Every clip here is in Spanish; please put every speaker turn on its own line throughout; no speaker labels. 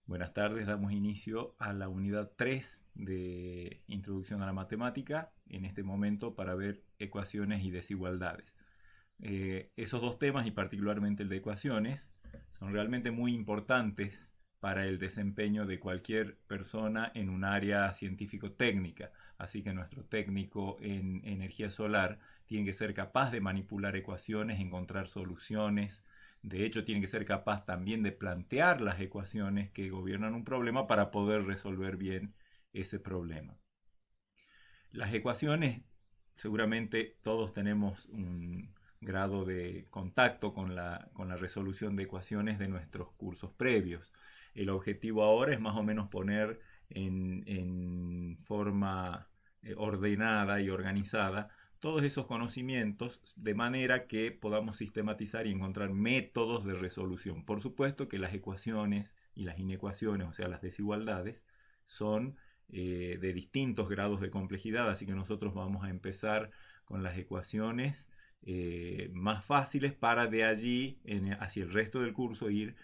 Buenas tardes, damos inicio a la unidad 3 de Introducción a la Matemática, en este momento para ver ecuaciones y desigualdades. Esos dos temas, y particularmente el de ecuaciones, son realmente muy importantes para el desempeño de cualquier persona en un área científico-técnica. Así que nuestro técnico en energía solar tiene que ser capaz de manipular ecuaciones, encontrar soluciones. De hecho, tiene que ser capaz también de plantear las ecuaciones que gobiernan un problema para poder resolver bien ese problema. Las ecuaciones, seguramente todos tenemos un grado de contacto con la resolución de ecuaciones de nuestros cursos previos. El objetivo ahora es más o menos poner en forma ordenada y organizada todos esos conocimientos de manera que podamos sistematizar y encontrar métodos de resolución. Por supuesto que las ecuaciones y las inecuaciones, o sea, las desigualdades, son de distintos grados de complejidad, así que nosotros vamos a empezar con las ecuaciones más fáciles para de allí hacia el resto del curso ir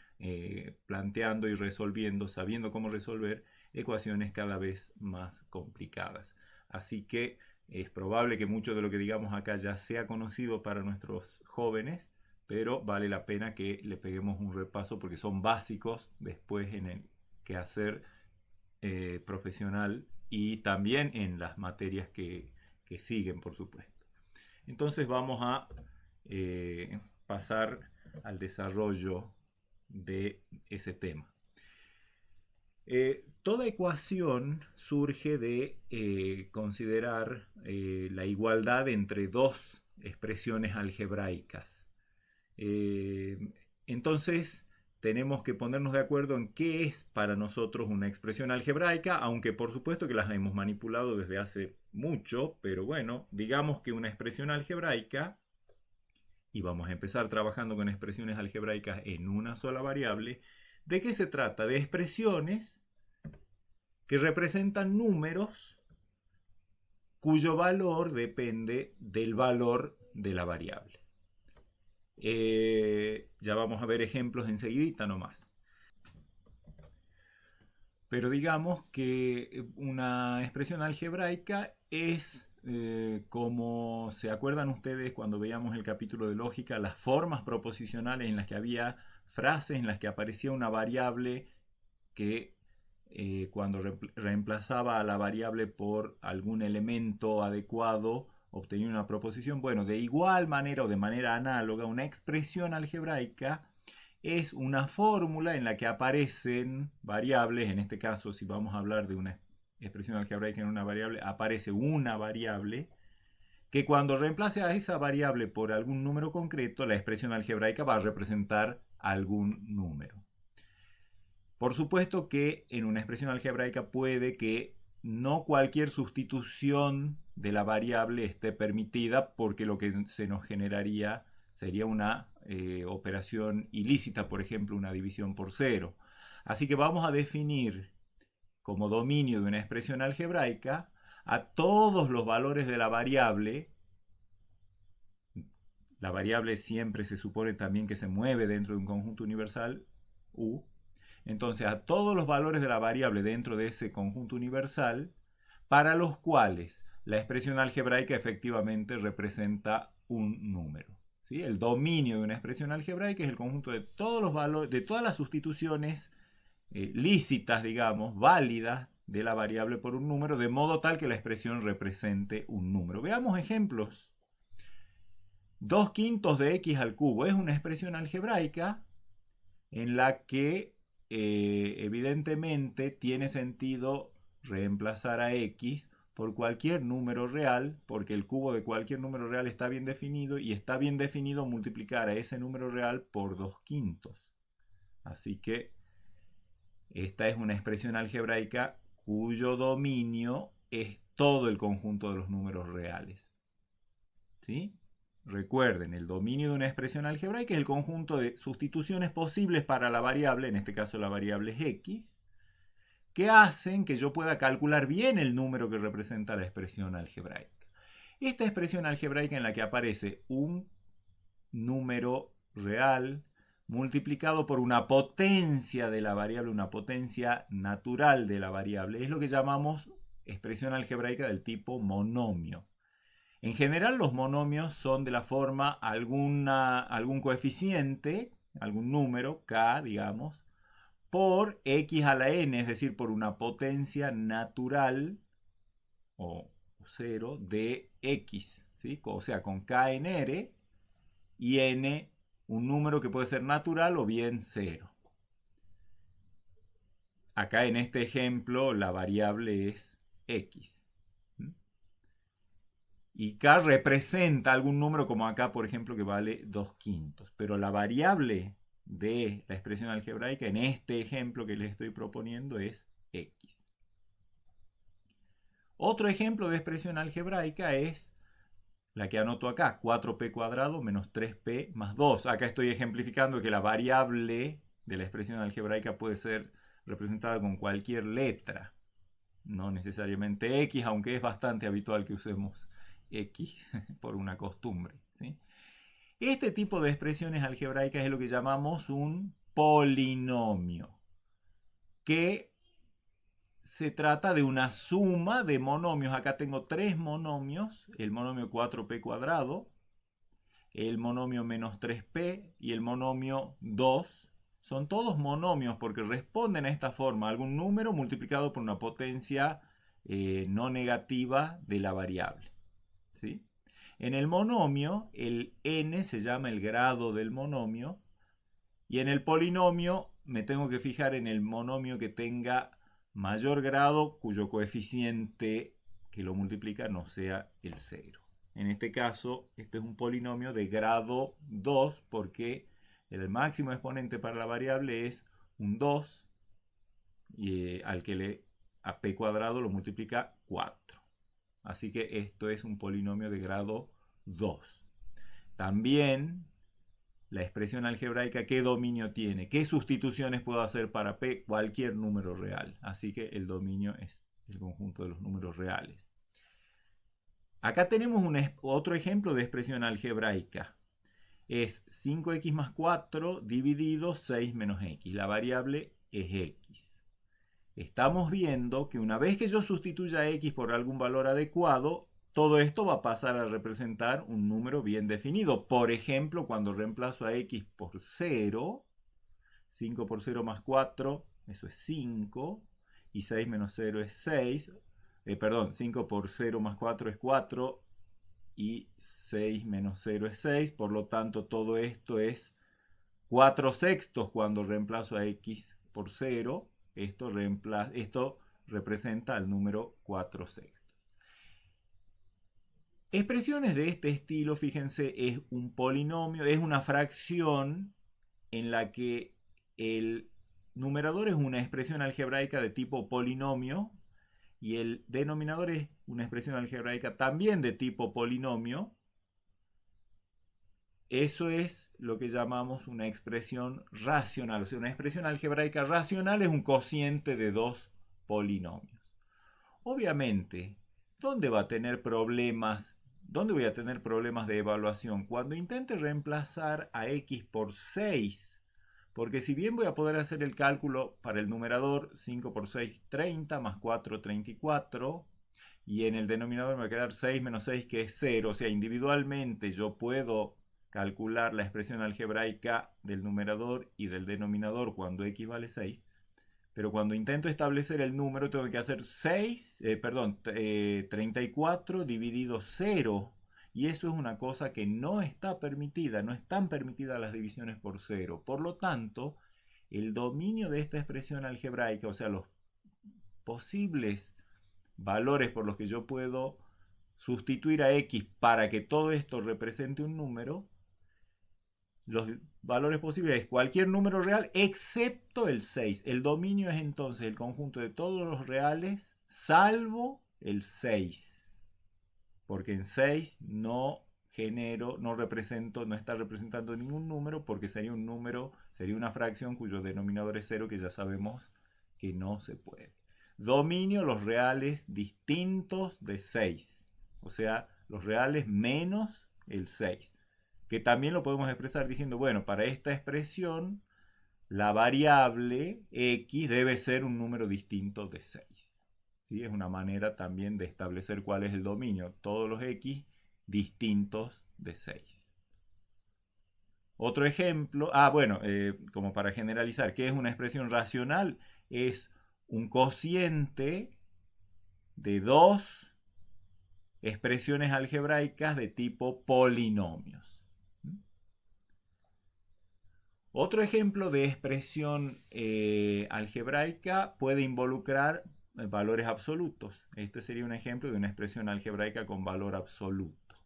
planteando y resolviendo, sabiendo cómo resolver ecuaciones cada vez más complicadas. Así que es probable que mucho de lo que digamos acá ya sea conocido para nuestros jóvenes, pero vale la pena que le peguemos un repaso porque son básicos después en el quehacer profesional y también en las materias que siguen, por supuesto. Entonces vamos a pasar al desarrollo de ese tema. Toda ecuación surge de considerar la igualdad entre dos expresiones algebraicas. Eh, entonces, tenemos que ponernos de acuerdo en qué es para nosotros una expresión algebraica, aunque por supuesto que las hemos manipulado desde hace mucho, pero bueno, digamos que una expresión algebraica, y vamos a empezar trabajando con expresiones algebraicas en una sola variable. ¿De qué se trata? De expresiones que representan números cuyo valor depende del valor de la variable. Ya vamos a ver ejemplos enseguidita nomás. Pero digamos que una expresión algebraica es como se acuerdan ustedes cuando veíamos el capítulo de lógica, las formas proposicionales en las que había frases en las que aparecía una variable que cuando reemplazaba a la variable por algún elemento adecuado obtenía una proposición. Bueno, de igual manera o de manera análoga, una expresión algebraica es una fórmula en la que aparecen variables. En este caso, si vamos a hablar de una expresión algebraica en una variable, aparece una variable que cuando reemplace a esa variable por algún número concreto, la expresión algebraica va a representar algún número. Por supuesto que en una expresión algebraica puede que no cualquier sustitución de la variable esté permitida porque lo que se nos generaría sería una operación ilícita, por ejemplo, una división por cero. Así que vamos a definir como dominio de una expresión algebraica a todos los valores de la variable. La variable siempre se supone también que se mueve dentro de un conjunto universal U. Entonces, a todos los valores de la variable dentro de ese conjunto universal, para los cuales la expresión algebraica efectivamente representa un número. ¿Sí? El dominio de una expresión algebraica es el conjunto de todos los valores, de todas las sustituciones lícitas, digamos, válidas de la variable por un número, de modo tal que la expresión represente un número. Veamos ejemplos. 2 quintos de x al cubo es una expresión algebraica en la que evidentemente tiene sentido reemplazar a x por cualquier número real, porque el cubo de cualquier número real está bien definido y está bien definido multiplicar a ese número real por 2 quintos. Así que esta es una expresión algebraica cuyo dominio es todo el conjunto de los números reales. ¿Sí? Recuerden, el dominio de una expresión algebraica es el conjunto de sustituciones posibles para la variable, en este caso la variable es x, que hacen que yo pueda calcular bien el número que representa la expresión algebraica. Esta expresión algebraica en la que aparece un número real multiplicado por una potencia de la variable, una potencia natural de la variable. Es lo que llamamos expresión algebraica del tipo monomio. En general los monomios son de la forma algún coeficiente, algún número, k, digamos, por x a la n, es decir, por una potencia natural o 0 de x, ¿sí? O sea, con k en r y n un número que puede ser natural o bien 0. Acá en este ejemplo la variable es x. Y k representa algún número como acá, por ejemplo, que vale 2/5. Pero la variable de la expresión algebraica en este ejemplo que les estoy proponiendo es x. Otro ejemplo de expresión algebraica es la que anoto acá, 4p cuadrado menos 3p más 2. Acá estoy ejemplificando que la variable de la expresión algebraica puede ser representada con cualquier letra, no necesariamente x, aunque es bastante habitual que usemos x por una costumbre, ¿sí? Este tipo de expresiones algebraicas es lo que llamamos un polinomio, que se trata de una suma de monomios. Acá tengo tres monomios, el monomio 4p cuadrado, el monomio menos 3p y el monomio 2. Son todos monomios porque responden a esta forma, algún número multiplicado por una potencia no negativa de la variable, ¿sí? En el monomio, el n se llama el grado del monomio, y en el polinomio me tengo que fijar en el monomio que tenga mayor grado, cuyo coeficiente que lo multiplica no sea el 0. En este caso, este es un polinomio de grado 2 porque el máximo exponente para la variable es un 2 y al que a p cuadrado lo multiplica 4. Así que esto es un polinomio de grado 2. También la expresión algebraica, ¿qué dominio tiene? ¿Qué sustituciones puedo hacer para p? Cualquier número real. Así que el dominio es el conjunto de los números reales. Acá tenemos otro ejemplo de expresión algebraica. Es 5x más 4 dividido 6 menos x. La variable es x. Estamos viendo que una vez que yo sustituya x por algún valor adecuado, todo esto va a pasar a representar un número bien definido. Por ejemplo, cuando reemplazo a x por 0, 5 por 0 más 4, eso es 5, y 6 menos 0 es 6. Perdón, 5 por 0 más 4 es 4, y 6 menos 0 es 6. Por lo tanto, todo esto es 4 sextos cuando reemplazo a x por 0. Esto representa el número 4 sextos. Expresiones de este estilo, fíjense, es un polinomio, es una fracción en la que el numerador es una expresión algebraica de tipo polinomio y el denominador es una expresión algebraica también de tipo polinomio. Eso es lo que llamamos una expresión racional. O sea, una expresión algebraica racional es un cociente de dos polinomios. Obviamente, ¿dónde va a tener problemas? ¿Dónde voy a tener problemas de evaluación? Cuando intente reemplazar a x por 6. Porque si bien voy a poder hacer el cálculo para el numerador, 5 por 6, 30, más 4, 34, y en el denominador me va a quedar 6 menos 6, que es 0. O sea, individualmente yo puedo calcular la expresión algebraica del numerador y del denominador cuando x vale 6. Pero cuando intento establecer el número tengo que hacer 34 dividido 0. Y eso es una cosa que no está permitida, no están permitidas las divisiones por 0. Por lo tanto, el dominio de esta expresión algebraica, o sea, los posibles valores por los que yo puedo sustituir a x para que todo esto represente un número, los valores posibles es cualquier número real excepto el 6. El dominio es entonces el conjunto de todos los reales salvo el 6. Porque en 6 no está representando ningún número porque sería un número, sería una fracción cuyo denominador es 0, que ya sabemos que no se puede. Dominio los reales distintos de 6. O sea, los reales menos el 6. que también lo podemos expresar diciendo, bueno, para esta expresión, la variable x debe ser un número distinto de 6. ¿Sí? Es una manera también de establecer cuál es el dominio. Todos los x distintos de 6. Otro ejemplo, como para generalizar, ¿qué es una expresión racional? Es un cociente de dos expresiones algebraicas de tipo polinomios. Otro ejemplo de expresión algebraica puede involucrar valores absolutos. Este sería un ejemplo de una expresión algebraica con valor absoluto.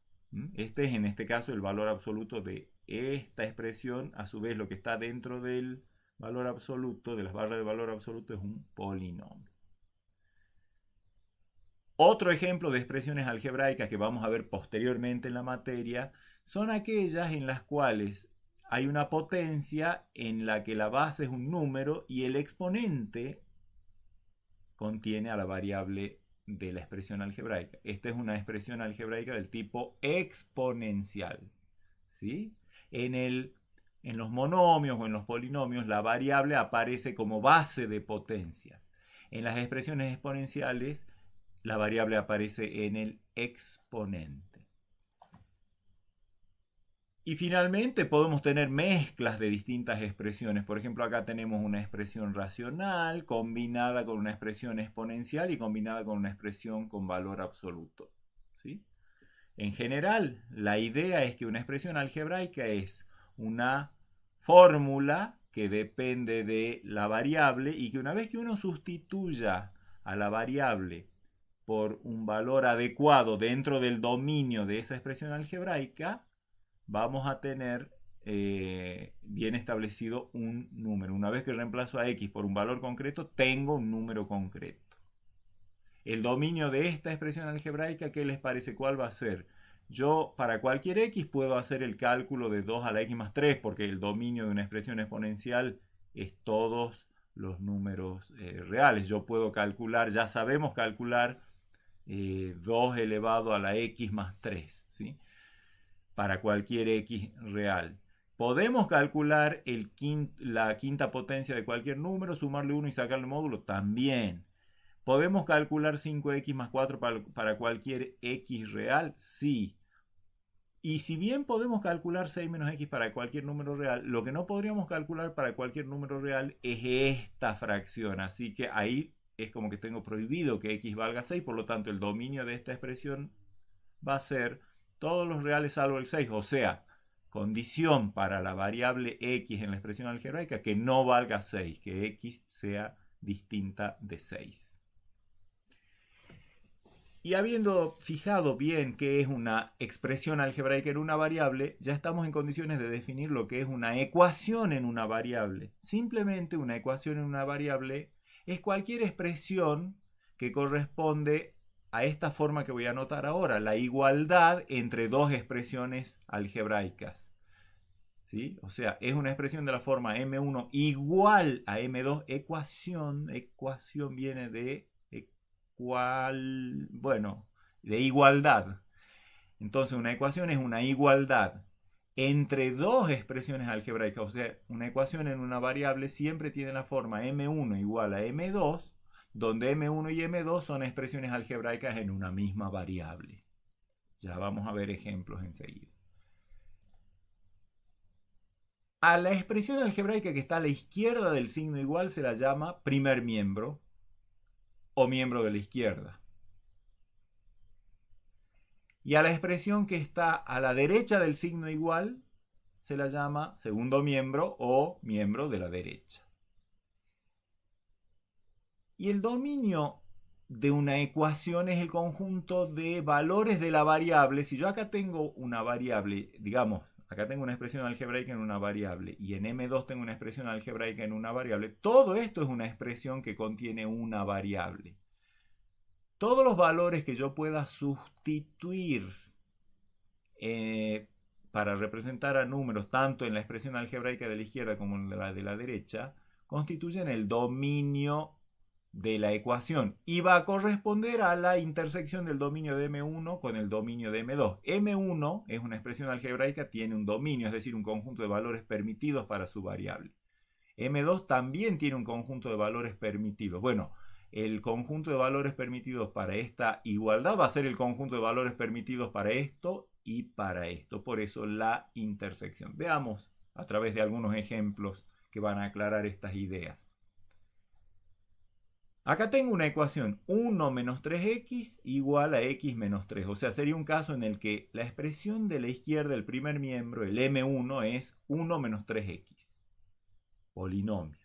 Este es en este caso el valor absoluto de esta expresión. A su vez, lo que está dentro del valor absoluto, de las barras de valor absoluto, es un polinomio. Otro ejemplo de expresiones algebraicas que vamos a ver posteriormente en la materia son aquellas en las cuales hay una potencia en la que la base es un número y el exponente contiene a la variable de la expresión algebraica. Esta es una expresión algebraica del tipo exponencial. ¿Sí? En los monomios o en los polinomios la variable aparece como base de potencias. En las expresiones exponenciales la variable aparece en el exponente. Y finalmente podemos tener mezclas de distintas expresiones. Por ejemplo, acá tenemos una expresión racional combinada con una expresión exponencial y combinada con una expresión con valor absoluto. ¿Sí? En general, la idea es que una expresión algebraica es una fórmula que depende de la variable y que una vez que uno sustituya a la variable por un valor adecuado dentro del dominio de esa expresión algebraica, vamos a tener bien establecido un número. Una vez que reemplazo a x por un valor concreto, tengo un número concreto. El dominio de esta expresión algebraica, ¿qué les parece? ¿Cuál va a ser? Yo para cualquier x puedo hacer el cálculo de 2 a la x más 3 porque el dominio de una expresión exponencial es todos los números reales. Yo puedo calcular, ya sabemos calcular 2 elevado a la x más 3, ¿sí? Para cualquier x real. Podemos calcular la quinta potencia de cualquier número, sumarle 1 y sacarle módulo también. ¿Podemos calcular 5x más 4 para cualquier x real? Sí. Y si bien podemos calcular 6 menos x para cualquier número real, lo que no podríamos calcular para cualquier número real es esta fracción. Así que ahí es como que tengo prohibido que x valga 6, por lo tanto el dominio de esta expresión va a ser todos los reales salvo el 6, o sea, condición para la variable x en la expresión algebraica que no valga 6, que x sea distinta de 6. Y habiendo fijado bien qué es una expresión algebraica en una variable, ya estamos en condiciones de definir lo que es una ecuación en una variable. Simplemente una ecuación en una variable es cualquier expresión que corresponde a esta forma que voy a anotar ahora, la igualdad entre dos expresiones algebraicas. ¿Sí? O sea, es una expresión de la forma m1 igual a m2, ecuación viene de de igualdad. Entonces una ecuación es una igualdad entre dos expresiones algebraicas. O sea, una ecuación en una variable siempre tiene la forma m1 igual a m2, donde m1 y m2 son expresiones algebraicas en una misma variable. Ya vamos a ver ejemplos enseguida. A la expresión algebraica que está a la izquierda del signo igual se la llama primer miembro o miembro de la izquierda. Y a la expresión que está a la derecha del signo igual se la llama segundo miembro o miembro de la derecha. Y el dominio de una ecuación es el conjunto de valores de la variable. Si yo acá tengo una variable, digamos, acá tengo una expresión algebraica en una variable y en M2 tengo una expresión algebraica en una variable, todo esto es una expresión que contiene una variable. Todos los valores que yo pueda sustituir para representar a números tanto en la expresión algebraica de la izquierda como en la de la derecha, constituyen el dominio de la ecuación y va a corresponder a la intersección del dominio de M1 con el dominio de M2. M1 es una expresión algebraica, tiene un dominio, es decir, un conjunto de valores permitidos para su variable. M2 también tiene un conjunto de valores permitidos. Bueno, el conjunto de valores permitidos para esta igualdad va a ser el conjunto de valores permitidos para esto y para esto. Por eso la intersección. Veamos a través de algunos ejemplos que van a aclarar estas ideas. Acá tengo una ecuación 1 menos 3x igual a x menos 3. O sea, sería un caso en el que la expresión de la izquierda, el primer miembro, el m1, es 1 menos 3x. Polinomio.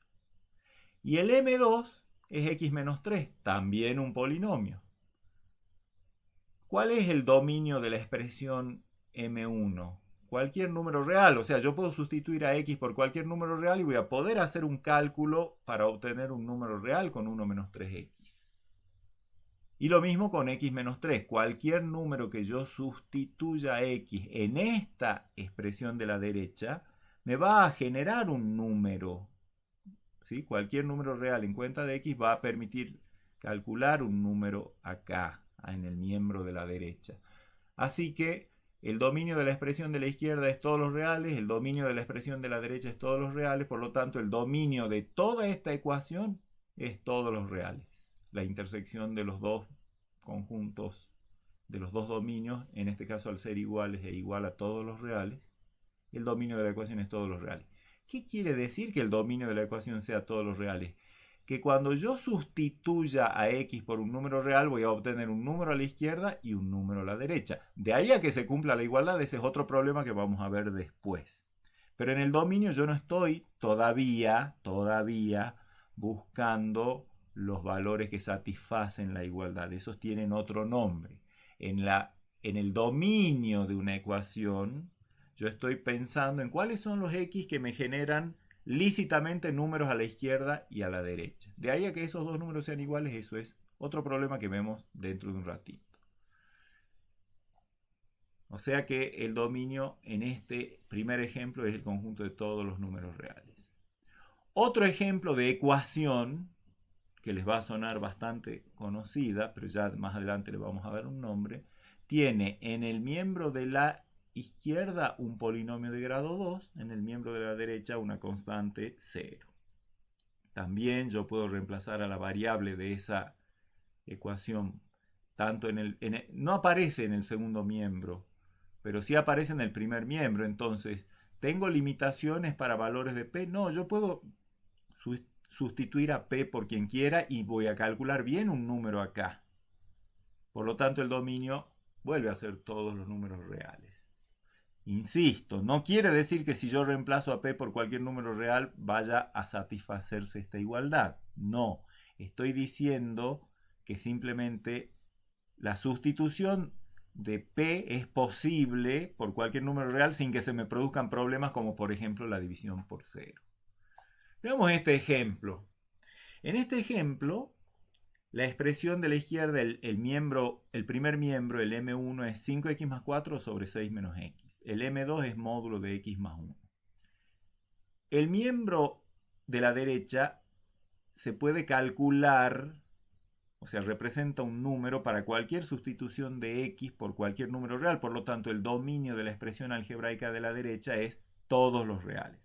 Y el m2 es x menos 3, también un polinomio. ¿Cuál es el dominio de la expresión m1? Cualquier número real, o sea, yo puedo sustituir a x por cualquier número real y voy a poder hacer un cálculo para obtener un número real con 1 menos 3x. Y lo mismo con x menos 3. Cualquier número que yo sustituya a x en esta expresión de la derecha me va a generar un número. ¿Sí? Cualquier número real en cuenta de x va a permitir calcular un número acá, en el miembro de la derecha. Así que el dominio de la expresión de la izquierda es todos los reales, el dominio de la expresión de la derecha es todos los reales, por lo tanto el dominio de toda esta ecuación es todos los reales. La intersección de los dos conjuntos, de los dos dominios, en este caso al ser iguales e igual a todos los reales, el dominio de la ecuación es todos los reales. ¿Qué quiere decir que el dominio de la ecuación sea todos los reales? Que cuando yo sustituya a x por un número real voy a obtener un número a la izquierda y un número a la derecha. De ahí a que se cumpla la igualdad, ese es otro problema que vamos a ver después. Pero en el dominio yo no estoy todavía buscando los valores que satisfacen la igualdad. Esos tienen otro nombre. En el dominio de una ecuación yo estoy pensando en cuáles son los x que me generan lícitamente números a la izquierda y a la derecha. De ahí a que esos dos números sean iguales, eso es otro problema que vemos dentro de un ratito. O sea que el dominio en este primer ejemplo es el conjunto de todos los números reales. Otro ejemplo de ecuación que les va a sonar bastante conocida, pero ya más adelante le vamos a dar un nombre, tiene en el miembro de la izquierda un polinomio de grado 2, en el miembro de la derecha una constante 0. También yo puedo reemplazar a la variable de esa ecuación, tanto no aparece en el segundo miembro, pero sí aparece en el primer miembro. Entonces, ¿tengo limitaciones para valores de p? No, yo puedo sustituir a p por quien quiera y voy a calcular bien un número acá. Por lo tanto, el dominio vuelve a ser todos los números reales. Insisto, no quiere decir que si yo reemplazo a p por cualquier número real vaya a satisfacerse esta igualdad. No, estoy diciendo que simplemente la sustitución de p es posible por cualquier número real sin que se me produzcan problemas como por ejemplo la división por 0. Veamos este ejemplo. En este ejemplo, la expresión de la izquierda, el primer miembro, el m1 es 5x más 4 sobre 6 menos x. El m2 es módulo de x más 1. El miembro de la derecha se puede calcular, o sea, representa un número para cualquier sustitución de x por cualquier número real. Por lo tanto, el dominio de la expresión algebraica de la derecha es todos los reales.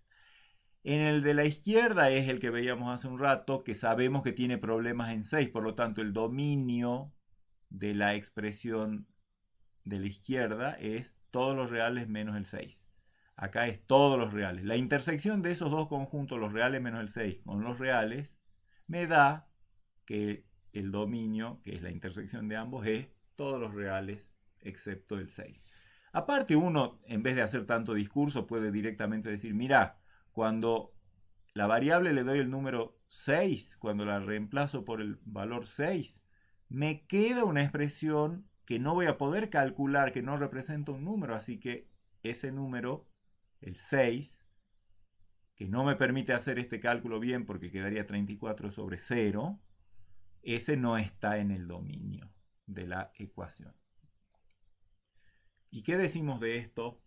En el de la izquierda es el que veíamos hace un rato, que sabemos que tiene problemas en 6. Por lo tanto, el dominio de la expresión de la izquierda es todos los reales menos el 6. Acá es todos los reales. La intersección de esos dos conjuntos, los reales menos el 6, con los reales, me da que el dominio, que es la intersección de ambos, es todos los reales excepto el 6. Aparte, uno, en vez de hacer tanto discurso, puede directamente decir, mira, cuando la variable le doy el número 6, cuando la reemplazo por el valor 6, me queda una expresión que no voy a poder calcular, que no representa un número, así que ese número, el 6, que no me permite hacer este cálculo bien porque quedaría 34 sobre 0, ese no está en el dominio de la ecuación. ¿Y qué decimos de esto?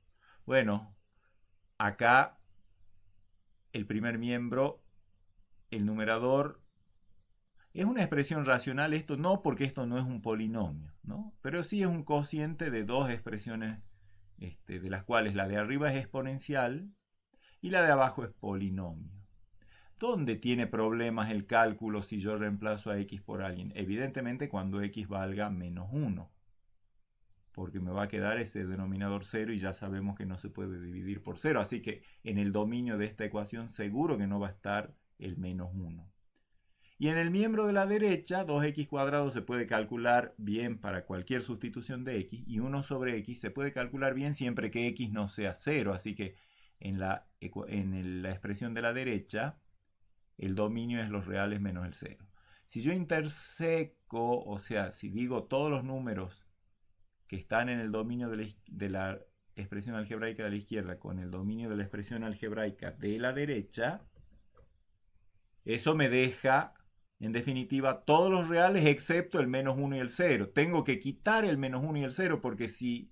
Bueno, acá el primer miembro, el numerador, Es una expresión racional esto, no porque esto no es un polinomio, ¿no? Pero sí es un cociente de dos expresiones, de las cuales la de arriba es exponencial y la de abajo es polinomio. ¿Dónde tiene problemas el cálculo si yo reemplazo a x por alguien? Evidentemente cuando x valga menos 1, porque me va a quedar ese denominador 0 y ya sabemos que no se puede dividir por 0, así que en el dominio de esta ecuación seguro que no va a estar el menos 1. Y en el miembro de la derecha, 2x² se puede calcular bien para cualquier sustitución de x, y 1 sobre x se puede calcular bien siempre que x no sea 0, así que en la expresión de la derecha, el dominio es los reales menos el 0. Si yo interseco, o sea, si digo todos los números que están en el dominio de la expresión algebraica de la izquierda con el dominio de la expresión algebraica de la derecha, eso me deja, en definitiva, todos los reales excepto el menos 1 y el 0. Tengo que quitar el menos 1 y el 0 porque si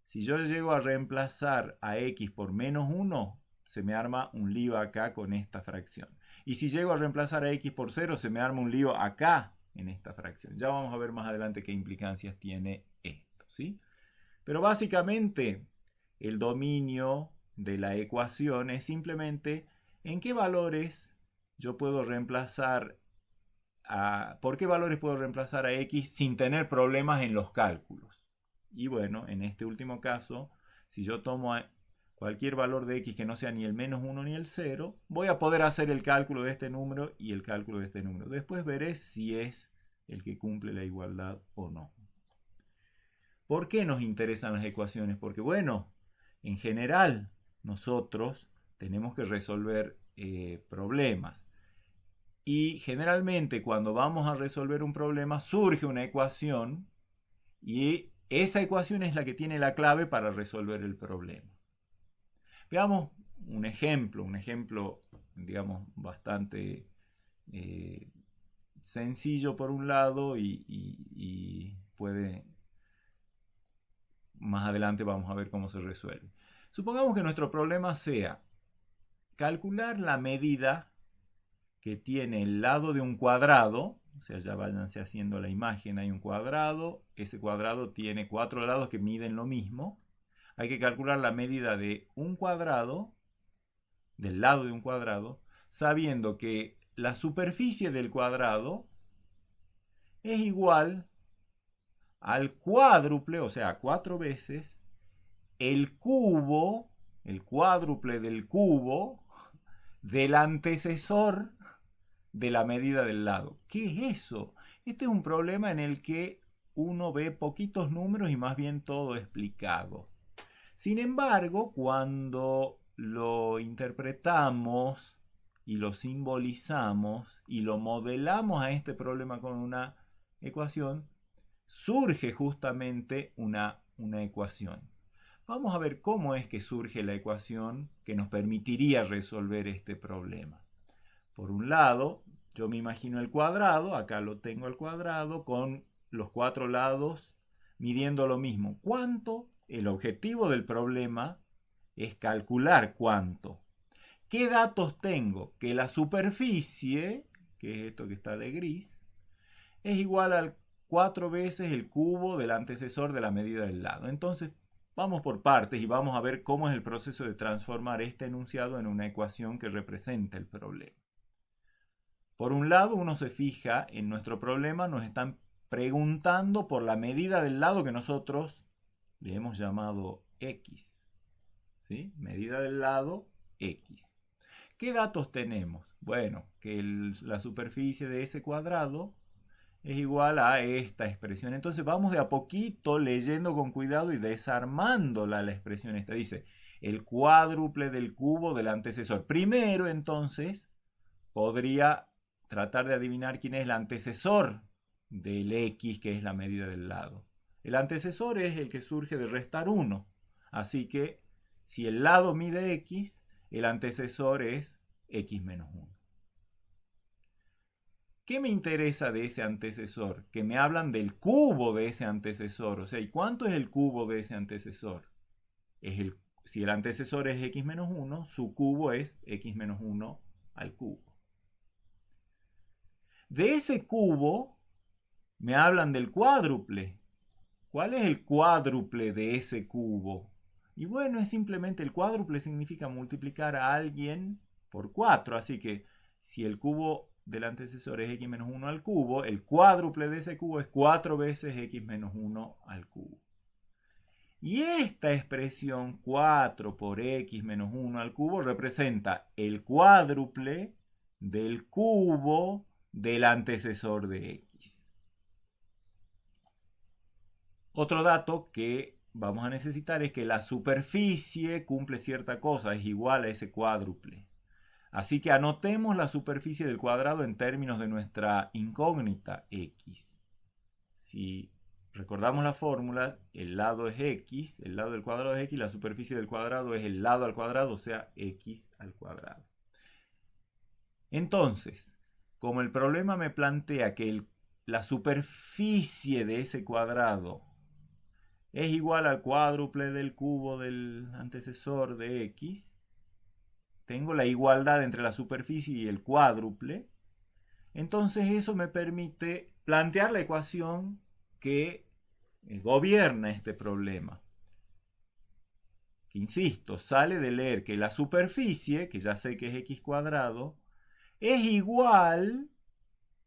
yo llego a reemplazar a x por menos 1, se me arma un lío acá con esta fracción. Y si llego a reemplazar a x por 0, se me arma un lío acá en esta fracción. Ya vamos a ver más adelante qué implicancias tiene esto, ¿sí? Pero básicamente el dominio de la ecuación es simplemente en qué valores yo puedo reemplazar por qué valores puedo reemplazar a x sin tener problemas en los cálculos. Y bueno, en este último caso, si yo tomo cualquier valor de x que no sea ni el menos 1 ni el 0, voy a poder hacer el cálculo de este número y el cálculo de este número. Después veré si es el que cumple la igualdad o no. ¿Por qué nos interesan las ecuaciones? Porque bueno, en general nosotros tenemos que resolver problemas. Y generalmente cuando vamos a resolver un problema surge una ecuación y esa ecuación es la que tiene la clave para resolver el problema. Veamos un ejemplo, digamos bastante sencillo por un lado y puede, más adelante vamos a ver cómo se resuelve. Supongamos que nuestro problema sea calcular la medida que tiene el lado de un cuadrado, o sea, ya váyanse haciendo la imagen, hay un cuadrado, ese cuadrado tiene 4 lados que miden lo mismo, hay que calcular la medida de un cuadrado, del lado de un cuadrado, sabiendo que la superficie del cuadrado es igual al cuádruple, o sea, 4 veces, el cubo, el cuádruple del cubo, del antecesor de la medida del lado. ¿Qué es eso? Este es un problema en el que uno ve poquitos números y más bien todo explicado. Sin embargo, cuando lo interpretamos y lo simbolizamos y lo modelamos a este problema con una ecuación, surge justamente una ecuación. Vamos a ver cómo es que surge la ecuación que nos permitiría resolver este problema. Por un lado, yo me imagino el cuadrado, acá lo tengo al cuadrado, con los 4 lados midiendo lo mismo. ¿Cuánto? El objetivo del problema es calcular cuánto. ¿Qué datos tengo? Que la superficie, que es esto que está de gris, es igual a 4 veces el cubo del antecesor de la medida del lado. Entonces, vamos por partes y vamos a ver cómo es el proceso de transformar este enunciado en una ecuación que represente el problema. Por un lado, uno se fija en nuestro problema, nos están preguntando por la medida del lado que nosotros le hemos llamado x. ¿Sí? Medida del lado x. ¿Qué datos tenemos? Bueno, que la superficie de ese cuadrado es igual a esta expresión. Entonces vamos de a poquito leyendo con cuidado y desarmándola la expresión esta. Dice, el cuádruple del cubo del antecesor. Primero, entonces, podría tratar de adivinar quién es el antecesor del x, que es la medida del lado. El antecesor es el que surge de restar 1. Así que si el lado mide x, el antecesor es x menos 1. ¿Qué me interesa de ese antecesor? Que me hablan del cubo de ese antecesor. O sea, ¿y cuánto es el cubo de ese antecesor? Si el antecesor es x menos 1, su cubo es x menos 1 al cubo. De ese cubo me hablan del cuádruple. ¿Cuál es el cuádruple de ese cubo? Y bueno, es simplemente el cuádruple significa multiplicar a alguien por 4. Así que si el cubo del antecesor es x menos 1 al cubo, el cuádruple de ese cubo es 4 veces x menos 1 al cubo. Y esta expresión 4 por x menos 1 al cubo representa el cuádruple del cubo del antecesor de x. Otro dato que vamos a necesitar es que la superficie cumple cierta cosa, es igual a ese cuádruple. Así que anotemos la superficie del cuadrado en términos de nuestra incógnita x. Si recordamos la fórmula, el lado es x, el lado del cuadrado es x, la superficie del cuadrado es el lado al cuadrado, o sea, x al cuadrado. Entonces, como el problema me plantea que la superficie de ese cuadrado es igual al cuádruple del cubo del antecesor de x, tengo la igualdad entre la superficie y el cuádruple, entonces eso me permite plantear la ecuación que gobierna este problema. Que, insisto, sale de leer que la superficie, que ya sé que es x cuadrado, es igual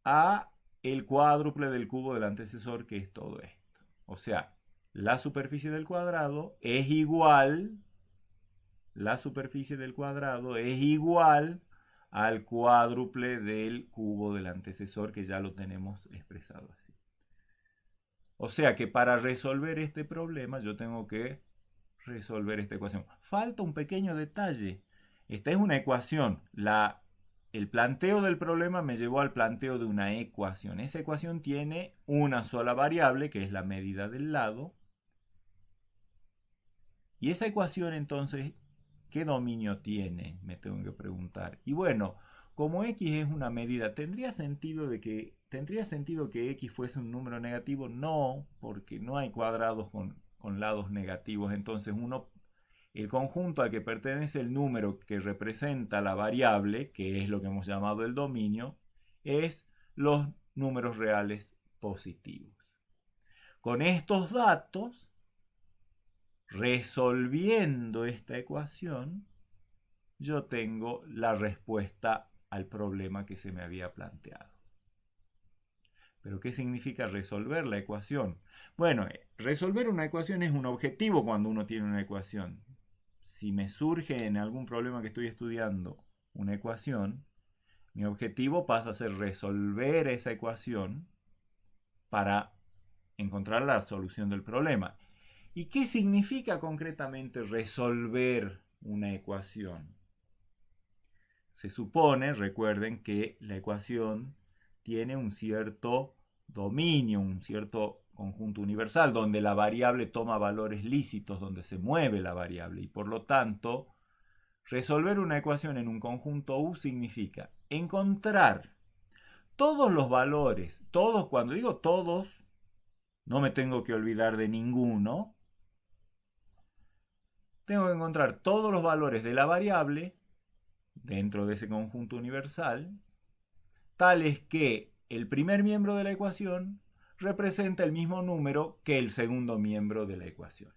a el cuádruple del cubo del antecesor, que es todo esto. O sea, la superficie del cuadrado es igual, al cuádruple del cubo del antecesor, que ya lo tenemos expresado así. O sea que para resolver este problema yo tengo que resolver esta ecuación. Falta un pequeño detalle. Esta es una ecuación. El planteo del problema me llevó al planteo de una ecuación. Esa ecuación tiene una sola variable, que es la medida del lado. Y esa ecuación, entonces, ¿qué dominio tiene? Me tengo que preguntar. Y bueno, como x es una medida, ¿tendría sentido que x fuese un número negativo? No, porque no hay cuadrados con lados negativos. Entonces el conjunto al que pertenece el número que representa la variable, que es lo que hemos llamado el dominio, es los números reales positivos. Con estos datos, resolviendo esta ecuación, yo tengo la respuesta al problema que se me había planteado. ¿Pero qué significa resolver la ecuación? Bueno, resolver una ecuación es un objetivo cuando uno tiene una ecuación. Si me surge en algún problema que estoy estudiando una ecuación, mi objetivo pasa a ser resolver esa ecuación para encontrar la solución del problema. ¿Y qué significa concretamente resolver una ecuación? Se supone, recuerden, que la ecuación tiene un cierto dominio, un cierto conjunto universal, donde la variable toma valores lícitos, donde se mueve la variable. Y por lo tanto, resolver una ecuación en un conjunto U significa encontrar todos los valores, todos, cuando digo todos, no me tengo que olvidar de ninguno. Tengo que encontrar todos los valores de la variable dentro de ese conjunto universal, tales que el primer miembro de la ecuación representa el mismo número que el segundo miembro de la ecuación.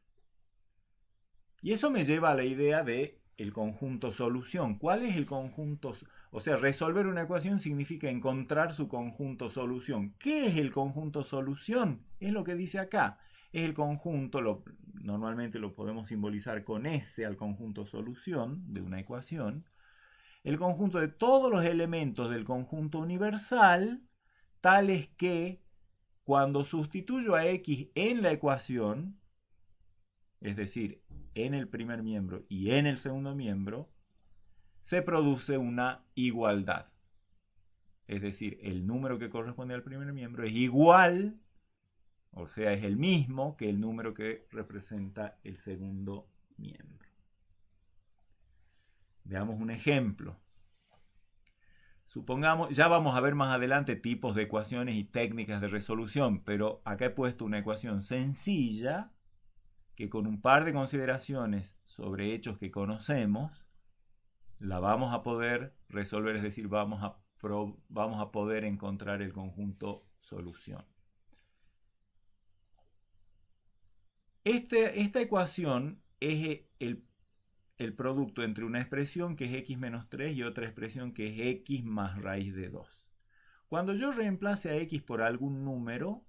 Y eso me lleva a la idea de el conjunto solución. ¿Cuál es el conjunto? O sea, resolver una ecuación significa encontrar su conjunto solución. ¿Qué es el conjunto solución? Es lo que dice acá. Es el conjunto, normalmente lo podemos simbolizar con S al conjunto solución de una ecuación. El conjunto de todos los elementos del conjunto universal, tales que cuando sustituyo a x en la ecuación, es decir, en el primer miembro y en el segundo miembro, se produce una igualdad. Es decir, el número que corresponde al primer miembro es igual, o sea, es el mismo que el número que representa el segundo miembro. Veamos un ejemplo. Supongamos, ya vamos a ver más adelante tipos de ecuaciones y técnicas de resolución, pero acá he puesto una ecuación sencilla que con un par de consideraciones sobre hechos que conocemos, la vamos a poder resolver, es decir, vamos a vamos a poder encontrar el conjunto solución. Esta ecuación es el producto entre una expresión que es x menos 3 y otra expresión que es x más raíz de 2. Cuando yo reemplace a x por algún número,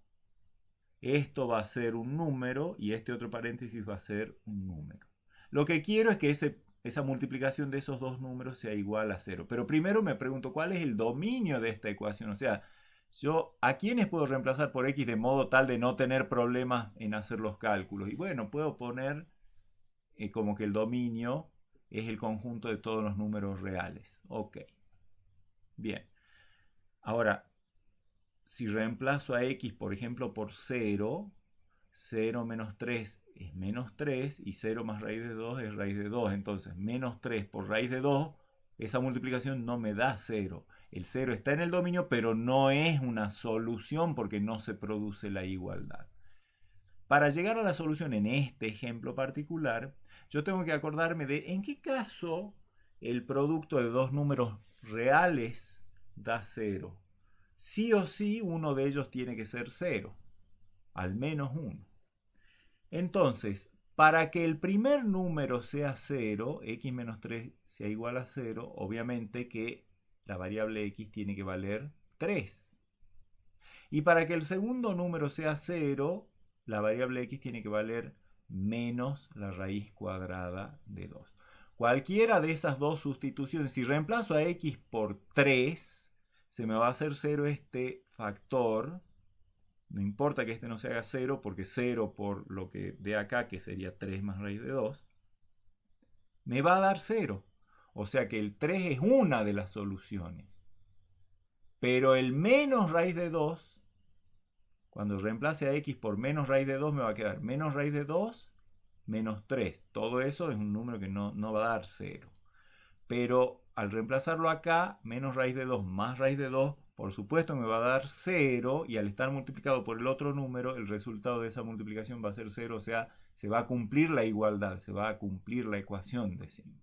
esto va a ser un número y este otro paréntesis va a ser un número. Lo que quiero es que esa multiplicación de esos dos números sea igual a 0. Pero primero me pregunto cuál es el dominio de esta ecuación. O sea, ¿a quiénes puedo reemplazar por x de modo tal de no tener problemas en hacer los cálculos? Y bueno, puedo poner como que el dominio es el conjunto de todos los números reales. Ok. Bien. Ahora, si reemplazo a x, por ejemplo, por 0, 0 menos 3 es menos 3 y 0 más raíz de 2 es raíz de 2. Entonces, menos 3 por raíz de 2, esa multiplicación no me da 0. El 0 está en el dominio, pero no es una solución porque no se produce la igualdad. Para llegar a la solución en este ejemplo particular, yo tengo que acordarme de en qué caso el producto de dos números reales da 0. Sí o sí uno de ellos tiene que ser 0, al menos uno. Entonces, para que el primer número sea 0, x menos 3 sea igual a 0, obviamente que la variable x tiene que valer 3. Y para que el segundo número sea 0, la variable x tiene que valer menos la raíz cuadrada de 2. Cualquiera de esas dos sustituciones, si reemplazo a x por 3, se me va a hacer 0 este factor. No importa que este no se haga 0, porque 0 por lo que de acá, que sería 3 más raíz de 2, me va a dar 0. O sea que el 3 es una de las soluciones. Pero el menos raíz de 2, cuando reemplace a x por menos raíz de 2, me va a quedar menos raíz de 2 menos 3. Todo eso es un número que no va a dar 0. Pero al reemplazarlo acá, menos raíz de 2 más raíz de 2, por supuesto me va a dar 0, y al estar multiplicado por el otro número, el resultado de esa multiplicación va a ser 0, o sea, se va a cumplir la igualdad, se va a cumplir la ecuación, decimos.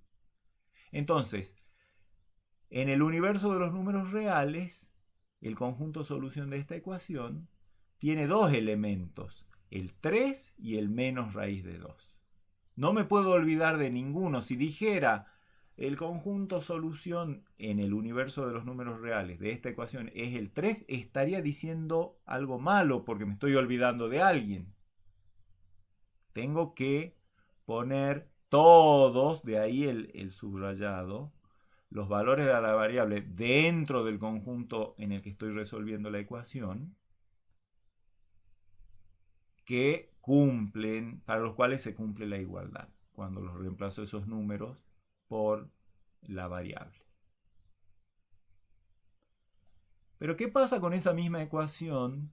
Entonces, en el universo de los números reales, el conjunto solución de esta ecuación tiene dos elementos, el 3 y el menos raíz de 2. No me puedo olvidar de ninguno. Si dijera el conjunto solución en el universo de los números reales de esta ecuación es el 3, estaría diciendo algo malo porque me estoy olvidando de alguien. Tengo que poner todos, de ahí el subrayado, los valores de la variable dentro del conjunto en el que estoy resolviendo la ecuación, que cumplen, para los cuales se cumple la igualdad, cuando los reemplazo esos números por la variable. Pero ¿qué pasa con esa misma ecuación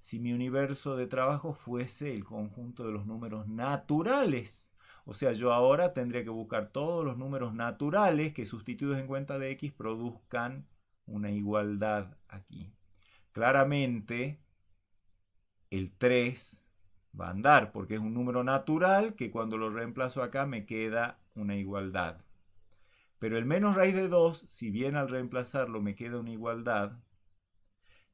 si mi universo de trabajo fuese el conjunto de los números naturales? O sea, yo ahora tendría que buscar todos los números naturales que sustituidos en cuenta de x produzcan una igualdad aquí. Claramente, el 3 va a andar porque es un número natural que cuando lo reemplazo acá me queda una igualdad. Pero el menos raíz de 2, si bien al reemplazarlo me queda una igualdad,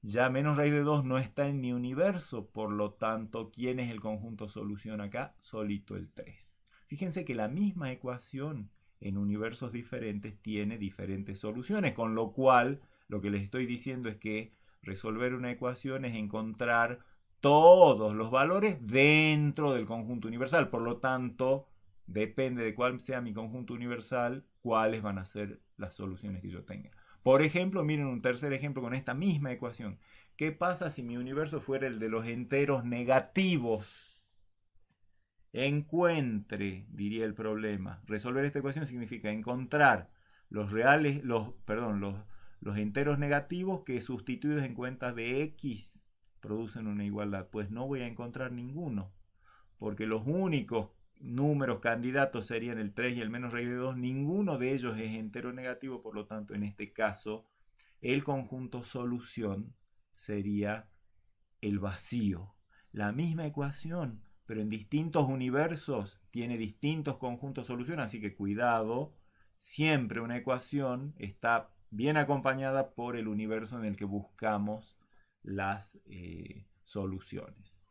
ya menos raíz de 2 no está en mi universo, por lo tanto, ¿quién es el conjunto solución acá? Solito el 3. Fíjense que la misma ecuación en universos diferentes tiene diferentes soluciones, con lo cual lo que les estoy diciendo es que resolver una ecuación es encontrar todos los valores dentro del conjunto universal. Por lo tanto, depende de cuál sea mi conjunto universal, cuáles van a ser las soluciones que yo tenga. Por ejemplo, miren un tercer ejemplo con esta misma ecuación. ¿Qué pasa si mi universo fuera el de los enteros negativos? Encuentre, diría el problema. Resolver esta ecuación significa encontrar los enteros negativos que sustituidos en cuentas de x producen una igualdad. Pues no voy a encontrar ninguno, porque los únicos números candidatos serían el 3 y el menos raíz de 2. Ninguno de ellos es entero negativo, por lo tanto, en este caso, el conjunto solución sería el vacío. La misma ecuación, pero en distintos universos tiene distintos conjuntos solución, así que cuidado, siempre una ecuación está bien acompañada por el universo en el que buscamos las soluciones.